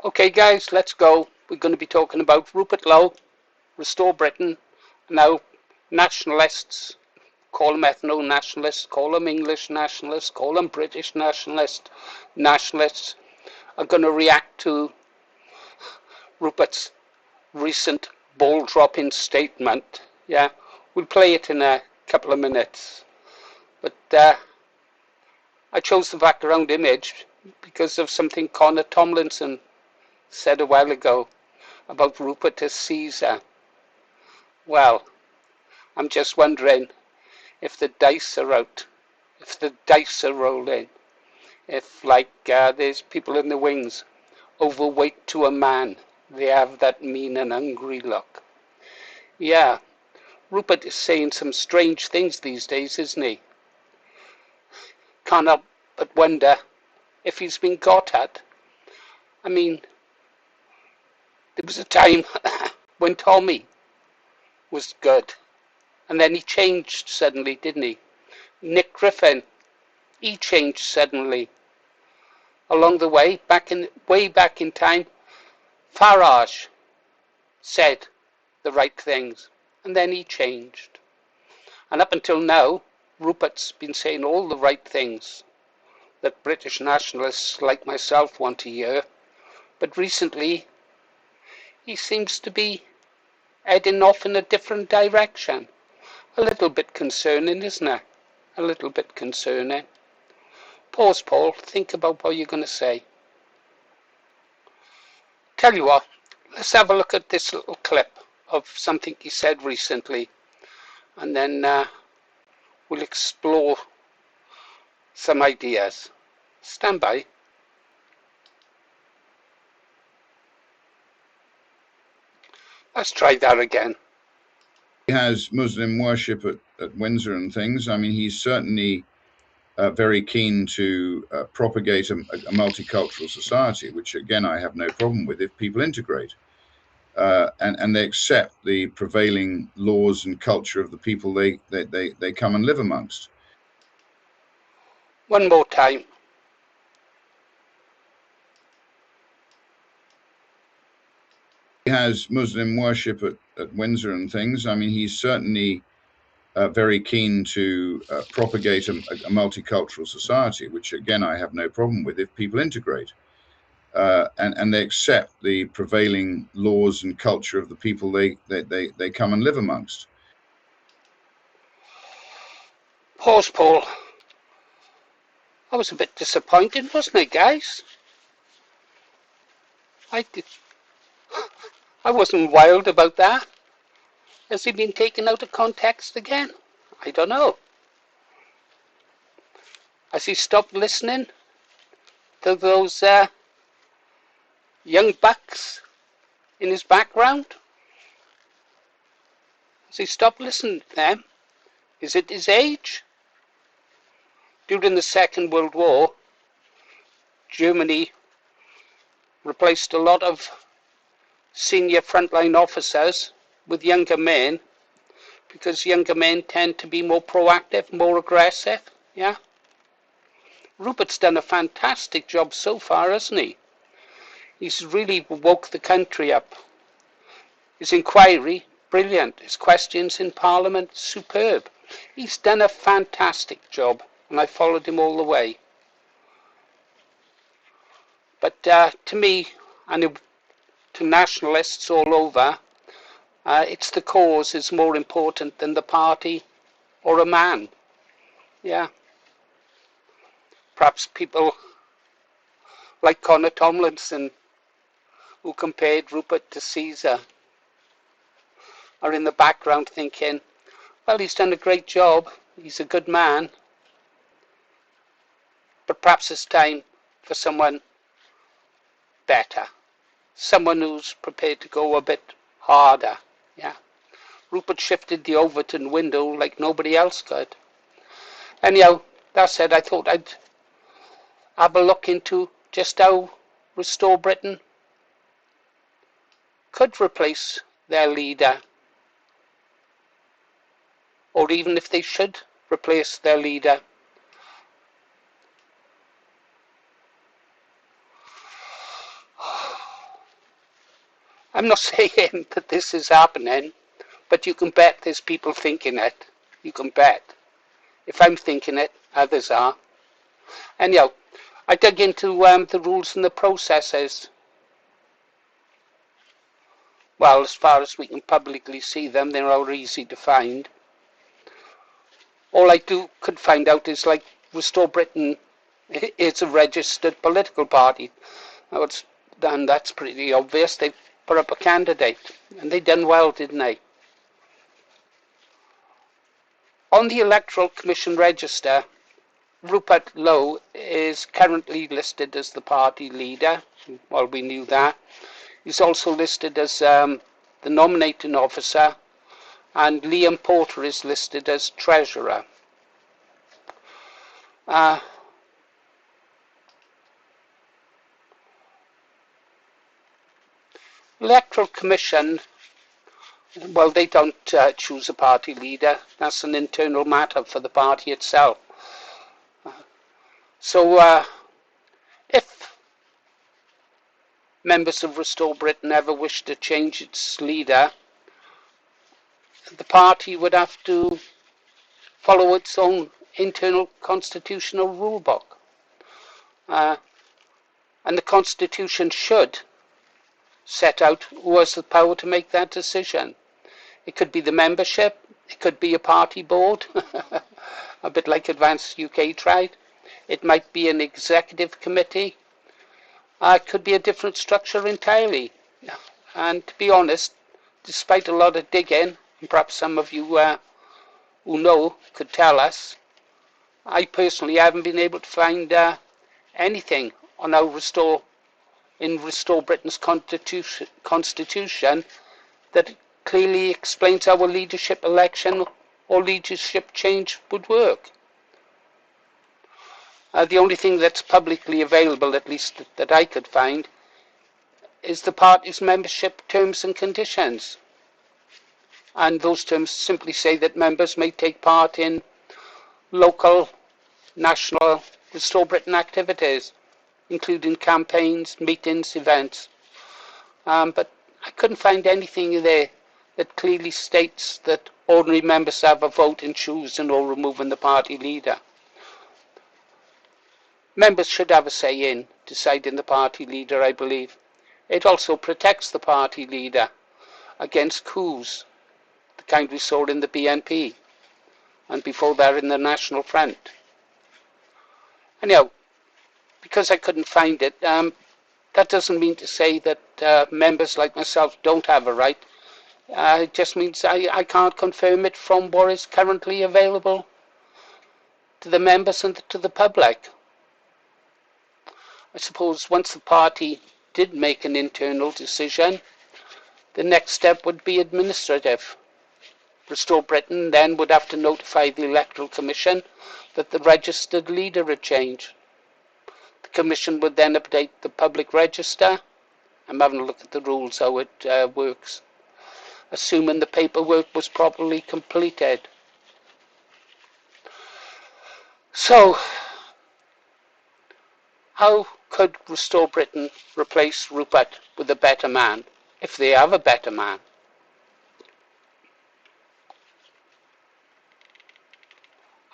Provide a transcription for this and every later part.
Okay guys, let's go. We're going to be talking about Rupert Lowe, Restore Britain. Now, nationalists, call them ethno-nationalists, call them English nationalists, call them British nationalists are going to react to Rupert's recent ball-dropping statement. Yeah, we'll play it in a couple of minutes. But I chose the background image because of something Connor Tomlinson said a while ago about Rupert as Caesar. Well, I'm just wondering if the dice are out, if the dice are rolling, if there's people in the wings, overweight to a man, they have that mean and hungry look. Yeah, Rupert is saying some strange things these days, isn't he? Can't help but wonder if he's been got at. I mean, there was a time when Tommy was good, and then he changed suddenly, didn't he? Nick Griffin, he changed suddenly. Along the way, way back in time, Farage said the right things, and then he changed. And up until now, Rupert's been saying all the right things that British nationalists like myself want to hear, but recently he seems to be heading off in a different direction. A little bit concerning, isn't it? A little bit concerning. Pause, Paul. Think about what you're going to say. Tell you what, let's have a look at this little clip of something he said recently, and then we'll explore some ideas. Stand by. Let's try that again. He has Muslim worship at Windsor and things. I mean, he's certainly very keen to propagate a multicultural society, which again I have no problem with if people integrate and they accept the prevailing laws and culture of the people they come and live amongst. One more time. He has Muslim worship at Windsor and things. I mean, he's certainly very keen to propagate a multicultural society, which again I have no problem with if people integrate and they accept the prevailing laws and culture of the people they come and live amongst. Pause, Paul. I was a bit disappointed, wasn't I, guys? I wasn't wild about that. Has he been taken out of context again? I don't know. Has he stopped listening to those young bucks in his background? Has he stopped listening to them? Is it his age? During the Second World War, Germany replaced a lot of senior frontline officers with younger men because younger men tend to be more proactive, more aggressive. Yeah. Rupert's done a fantastic job so far, hasn't he? He's really woke the country up. His inquiry, brilliant. His questions in Parliament, superb. He's done a fantastic job, and I followed him all the way. But to me, and to nationalists all over, it's the cause is more important than the party or a man. Yeah. Perhaps people like Connor Tomlinson, who compared Rupert to Caesar, are in the background thinking, well, he's done a great job, he's a good man, but perhaps it's time for someone better, someone who's prepared to go a bit harder. Yeah, Rupert shifted the Overton window like nobody else could. Anyhow, that said, I thought I'd have a look into just how Restore Britain could replace their leader, or even if they should replace their leader. I'm not saying that this is happening, but you can bet there's people thinking it. You can bet. If I'm thinking it, others are. Anyhow, I dug into the rules and the processes. Well, as far as we can publicly see them, they're easy to find. All I could find out is like Restore Britain is a registered political party. That's pretty obvious. They put up a candidate, and they done well, didn't they? On the Electoral Commission register, Rupert Lowe is currently listed as the party leader. Well, we knew that. He's also listed as the nominating officer, and Liam Porter is listed as treasurer. Electoral Commission, well, they don't choose a party leader. That's an internal matter for the party itself. So if members of Restore Britain ever wish to change its leader, the party would have to follow its own internal constitutional rule book. And the Constitution should set out who has the power to make that decision. It could be the membership, it could be a party board, a bit like Advanced UK tried. It might be an executive committee. It could be a different structure entirely. And to be honest, despite a lot of digging, and perhaps some of you who know could tell us, I personally haven't been able to find anything on how Restore Britain's constitution that clearly explains how a leadership election or leadership change would work. The only thing that's publicly available, at least that I could find, is the party's membership terms and conditions. And those terms simply say that members may take part in local, national Restore Britain activities, including campaigns, meetings, events. But I couldn't find anything there that clearly states that ordinary members have a vote in choosing or removing the party leader. Members should have a say in deciding the party leader, I believe. It also protects the party leader against coups, the kind we saw in the BNP, and before that in the National Front. Anyhow, because I couldn't find it, that doesn't mean to say that members like myself don't have a right. It just means I can't confirm it from what is currently available to the members and to the public. I suppose once the party did make an internal decision, the next step would be administrative. Restore Britain then would have to notify the Electoral Commission that the registered leader had changed. The Commission would then update the public register. I'm having a look at the rules, how it works, assuming the paperwork was properly completed. So, how could Restore Britain replace Rupert with a better man, if they have a better man?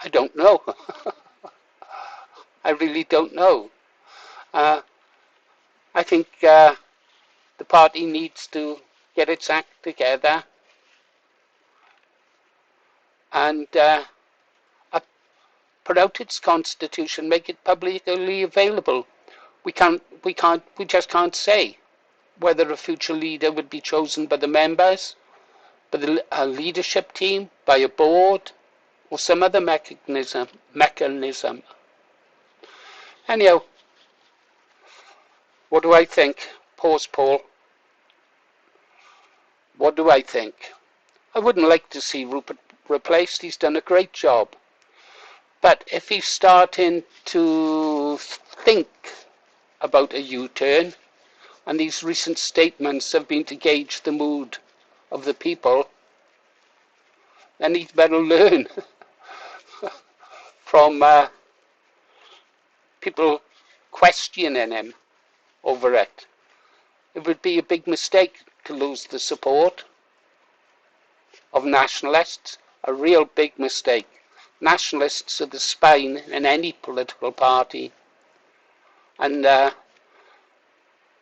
I don't know. I really don't know. I think the party needs to get its act together and put out its constitution, make it publicly available. We just can't say whether a future leader would be chosen by the members, by the leadership team, by a board, or some other mechanism. Anyhow, what do I think? Pause, Paul. What do I think? I wouldn't like to see Rupert replaced. He's done a great job. But if he's starting to think about a U-turn, and these recent statements have been to gauge the mood of the people, then he'd better learn from people questioning him over it. It would be a big mistake to lose the support of nationalists. A real big mistake. Nationalists are the spine in any political party, and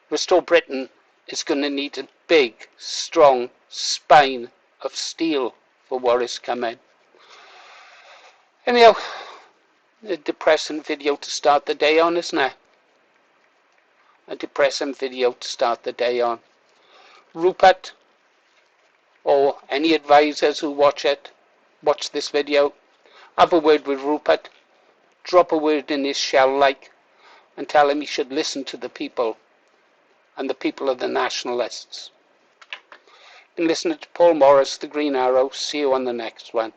Restore Britain is going to need a big, strong spine of steel for what is coming. Anyhow, a depressing video to start the day on, isn't it? A depressing video to start the day on. Rupert, or any advisors who watch this video, have a word with Rupert. Drop a word in his shell like, and tell him he should listen to the people, and the people are the nationalists. Been listening to Paul Morris, the Green Arrow. See you on the next one.